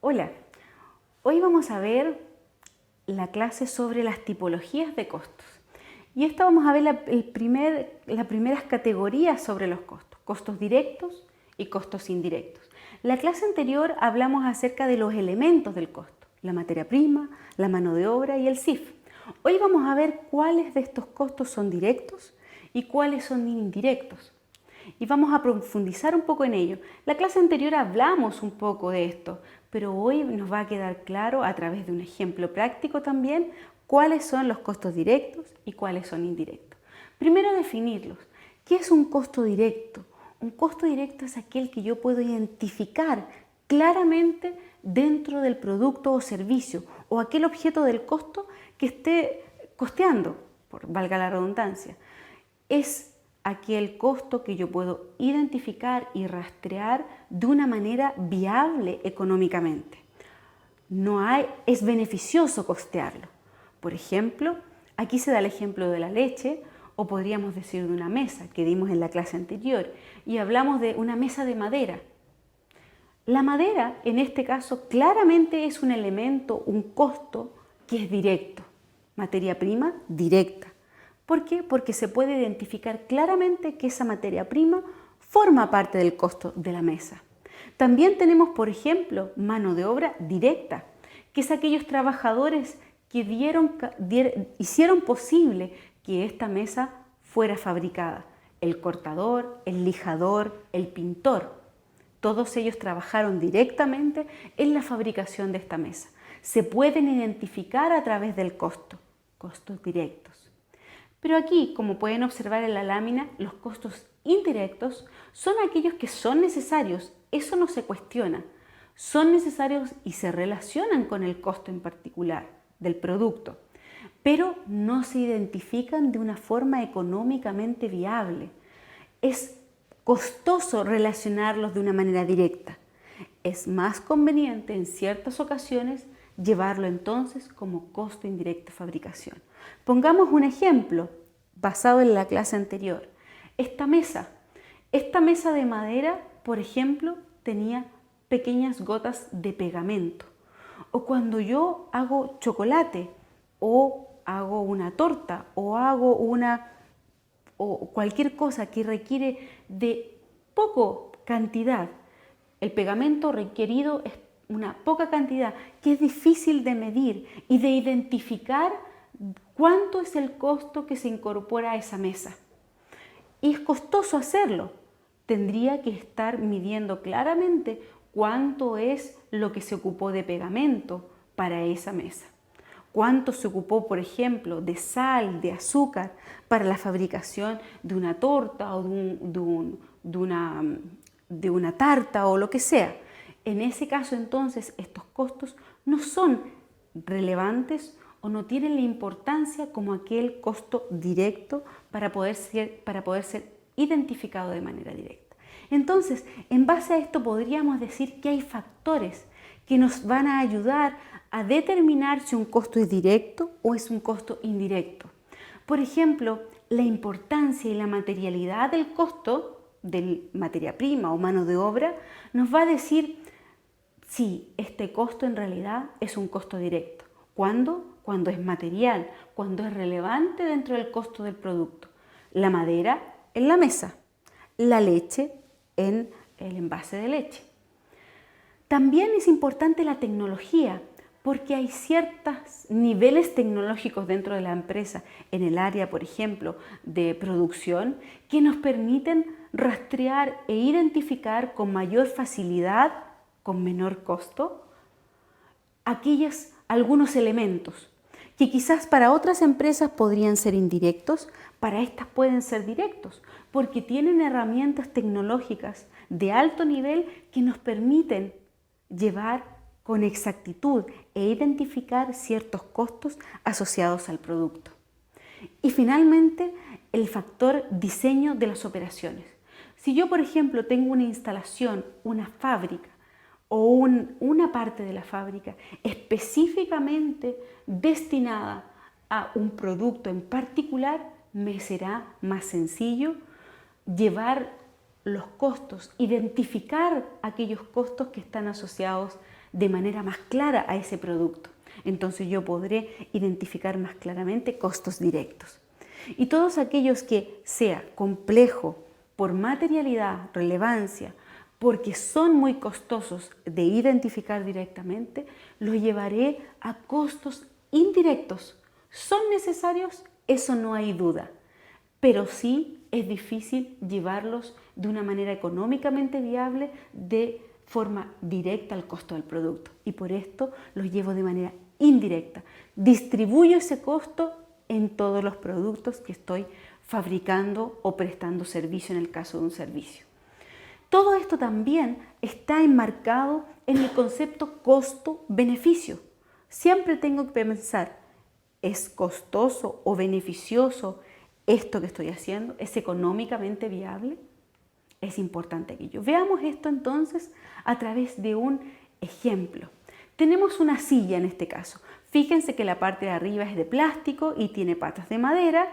Hola, hoy vamos a ver la clase sobre las tipologías de costos. Y esta vamos a ver las primeras categorías sobre los costos, costos directos y costos indirectos. La clase anterior hablamos acerca de los elementos del costo, la materia prima, la mano de obra y el CIF. Hoy vamos a ver cuáles de estos costos son directos y cuáles son indirectos. Y vamos a profundizar un poco en ello. La clase anterior hablamos un poco de esto, pero hoy nos va a quedar claro a través de un ejemplo práctico también cuáles son los costos directos y cuáles son indirectos. Primero definirlos. ¿Qué es un costo directo? Un costo directo es aquel que yo puedo identificar claramente dentro del producto o servicio o aquel objeto del costo que esté costeando, valga la redundancia. Es aquel costo que yo puedo identificar y rastrear de una manera viable económicamente. Es beneficioso costearlo. Por ejemplo, aquí se da el ejemplo de la leche, o podríamos decir de una mesa que dimos en la clase anterior, y hablamos de una mesa de madera. La madera, en este caso, claramente es un elemento, un costo que es directo. Materia prima directa. ¿Por qué? Porque se puede identificar claramente que esa materia prima forma parte del costo de la mesa. También tenemos, por ejemplo, mano de obra directa, que es aquellos trabajadores que hicieron posible que esta mesa fuera fabricada. El cortador, el lijador, el pintor. Todos ellos trabajaron directamente en la fabricación de esta mesa. Se pueden identificar a través del costo, costos directos. Pero aquí, como pueden observar en la lámina, los costos indirectos son aquellos que son necesarios, eso no se cuestiona. Son necesarios y se relacionan con el costo en particular del producto, pero no se identifican de una forma económicamente viable. Es costoso relacionarlos de una manera directa. Es más conveniente en ciertas ocasiones llevarlo entonces como costo indirecto de fabricación. Pongamos un ejemplo basado en la clase anterior. Esta mesa de madera, por ejemplo, tenía pequeñas gotas de pegamento. O cuando yo hago chocolate o hago una torta o o cualquier cosa que requiere de poca cantidad, el pegamento requerido es una poca cantidad que es difícil de medir y de identificar cuánto es el costo que se incorpora a esa mesa. Y es costoso hacerlo. Tendría que estar midiendo claramente cuánto es lo que se ocupó de pegamento para esa mesa. Cuánto se ocupó, por ejemplo, de sal, de azúcar para la fabricación de una torta o de una tarta o lo que sea. En ese caso, entonces, estos costos no son relevantes o no tienen la importancia como aquel costo directo para poder ser identificado de manera directa. Entonces, en base a esto podríamos decir que hay factores que nos van a ayudar a determinar si un costo es directo o es un costo indirecto. Por ejemplo, la importancia y la materialidad del costo de materia prima o mano de obra nos va a decir si este costo en realidad es un costo directo. ¿Cuándo? Cuando es material, cuando es relevante dentro del costo del producto. La madera en la mesa, la leche en el envase de leche. También es importante la tecnología, porque hay ciertos niveles tecnológicos dentro de la empresa, en el área, por ejemplo, de producción, que nos permiten rastrear e identificar con mayor facilidad, con menor costo, algunos elementos que quizás para otras empresas podrían ser indirectos, para estas pueden ser directos, porque tienen herramientas tecnológicas de alto nivel que nos permiten llevar con exactitud e identificar ciertos costos asociados al producto. Y finalmente, el factor diseño de las operaciones. Si yo, por ejemplo, tengo una instalación, una fábrica o una parte de la fábrica específicamente destinada a un producto en particular, me será más sencillo llevar los costos, identificar aquellos costos que están asociados de manera más clara a ese producto. Entonces yo podré identificar más claramente costos directos. Y todos aquellos que sea complejo por materialidad, relevancia, porque son muy costosos de identificar directamente, los llevaré a costos indirectos. ¿Son necesarios? Eso no hay duda, pero sí es difícil llevarlos de una manera económicamente viable de forma directa al costo del producto, y por esto los llevo de manera indirecta. Distribuyo ese costo en todos los productos que estoy fabricando o prestando servicio en el caso de un servicio. Todo esto también está enmarcado en el concepto costo-beneficio. Siempre tengo que pensar, ¿es costoso o beneficioso esto que estoy haciendo? ¿Es económicamente viable? Es importante aquello. Veamos esto entonces a través de un ejemplo. Tenemos una silla en este caso. Fíjense que la parte de arriba es de plástico y tiene patas de madera.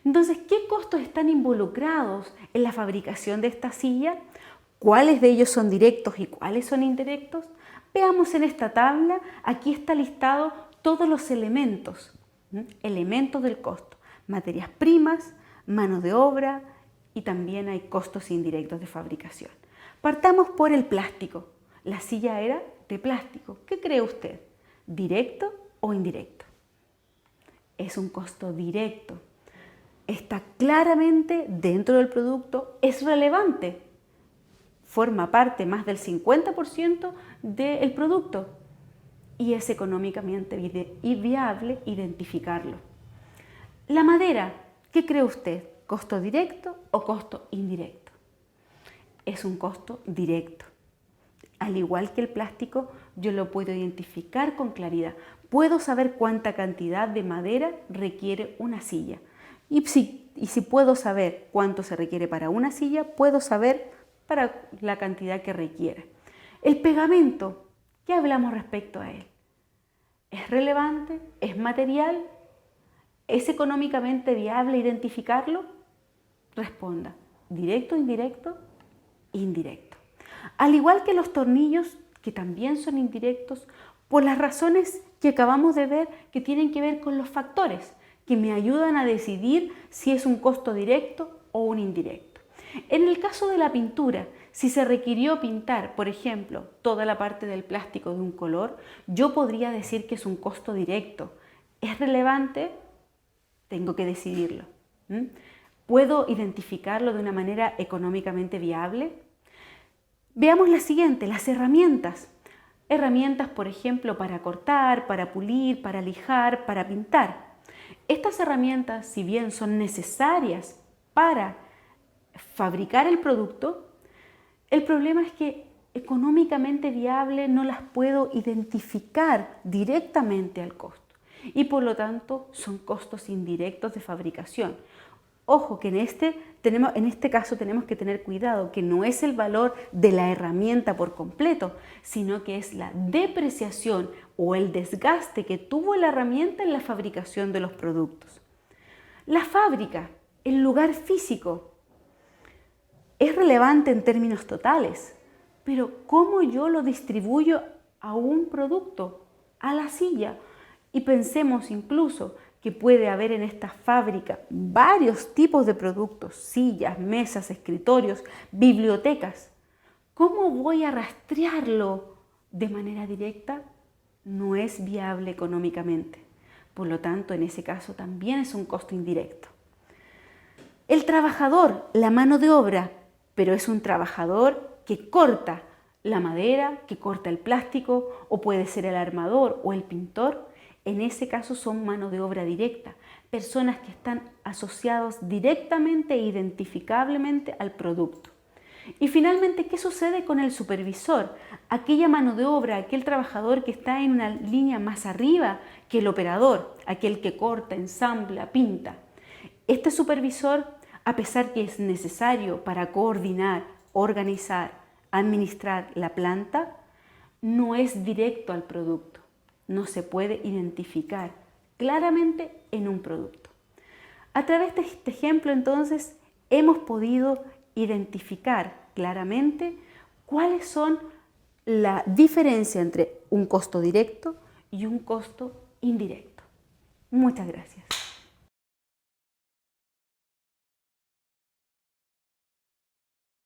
Entonces, ¿qué costos están involucrados en la fabricación de esta silla? ¿Cuáles de ellos son directos y cuáles son indirectos? Veamos en esta tabla, aquí está listado todos los elementos, elementos del costo, materias primas, mano de obra y también hay costos indirectos de fabricación. Partamos por el plástico. La silla era de plástico. ¿Qué cree usted? ¿Directo o indirecto? Es un costo directo. Está claramente dentro del producto, es relevante. Forma parte más del 50% del producto y es económicamente viable identificarlo. La madera, ¿qué cree usted? ¿Costo directo o costo indirecto? Es un costo directo. Al igual que el plástico, yo lo puedo identificar con claridad. Puedo saber cuánta cantidad de madera requiere una silla. Y si puedo saber cuánto se requiere para una silla, puedo saber para la cantidad que requiere. El pegamento, ¿qué hablamos respecto a él? ¿Es relevante? ¿Es material? ¿Es económicamente viable identificarlo? Responda, ¿directo, indirecto? Indirecto. Al igual que los tornillos, que también son indirectos, por las razones que acabamos de ver que tienen que ver con los factores que me ayudan a decidir si es un costo directo o un indirecto. En el caso de la pintura, si se requirió pintar, por ejemplo, toda la parte del plástico de un color, yo podría decir que es un costo directo. ¿Es relevante? Tengo que decidirlo. ¿Puedo identificarlo de una manera económicamente viable? Veamos la siguiente, las herramientas. Herramientas, por ejemplo, para cortar, para pulir, para lijar, para pintar. Estas herramientas, si bien son necesarias para fabricar el producto, el problema es que económicamente viable no las puedo identificar directamente al costo y por lo tanto son costos indirectos de fabricación. Ojo que en este caso tenemos que tener cuidado, que no es el valor de la herramienta por completo, sino que es la depreciación o el desgaste que tuvo la herramienta en la fabricación de los productos. La fábrica, el lugar físico, es relevante en términos totales, pero ¿cómo yo lo distribuyo a un producto, a la silla? Y pensemos incluso que puede haber en esta fábrica varios tipos de productos, sillas, mesas, escritorios, bibliotecas. ¿Cómo voy a rastrearlo de manera directa? No es viable económicamente. Por lo tanto, en ese caso también es un costo indirecto. El trabajador, la mano de obra, pero es un trabajador que corta la madera, que corta el plástico, o puede ser el armador o el pintor. En ese caso son mano de obra directa, personas que están asociados directamente e identificablemente al producto. Y finalmente, ¿qué sucede con el supervisor? Aquella mano de obra, aquel trabajador que está en una línea más arriba que el operador, aquel que corta, ensambla, pinta. Este supervisor, a pesar que es necesario para coordinar, organizar, administrar la planta, no es directo al producto. No se puede identificar claramente en un producto. A través de este ejemplo, entonces, hemos podido identificar claramente cuáles son la diferencia entre un costo directo y un costo indirecto. Muchas gracias.